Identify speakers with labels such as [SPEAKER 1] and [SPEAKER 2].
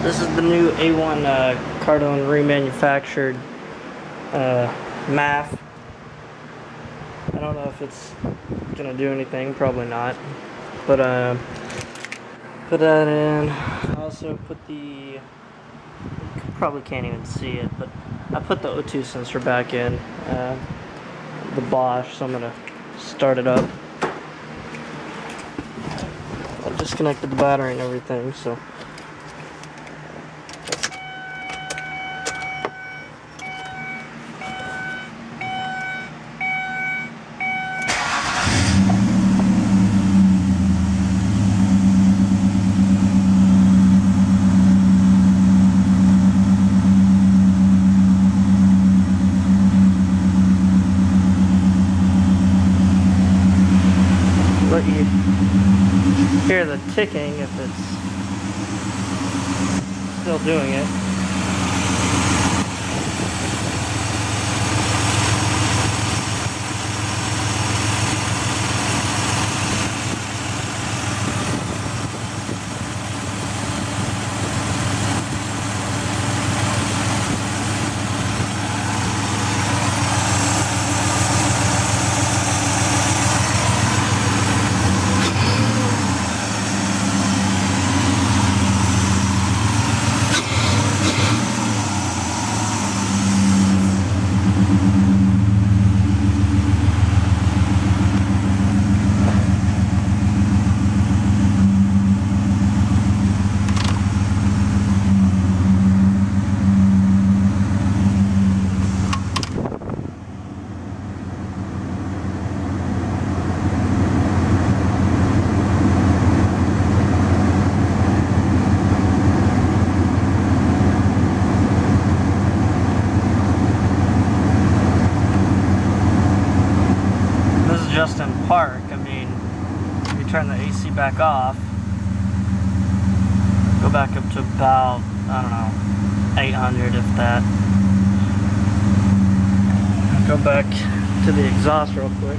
[SPEAKER 1] This is the new A1 Cardone remanufactured MAF. I don't know if it's gonna do anything, probably not. But put that in. I also put the, you probably can't even see it, but I put the O2 sensor back in, the Bosch, so I'm gonna start it up. I disconnected the battery and everything, so. Let you hear the ticking if it's still doing it. Just in park. I mean, if you turn the AC back off, go back up to about, I don't know, 800 if that. Go back to the exhaust real quick.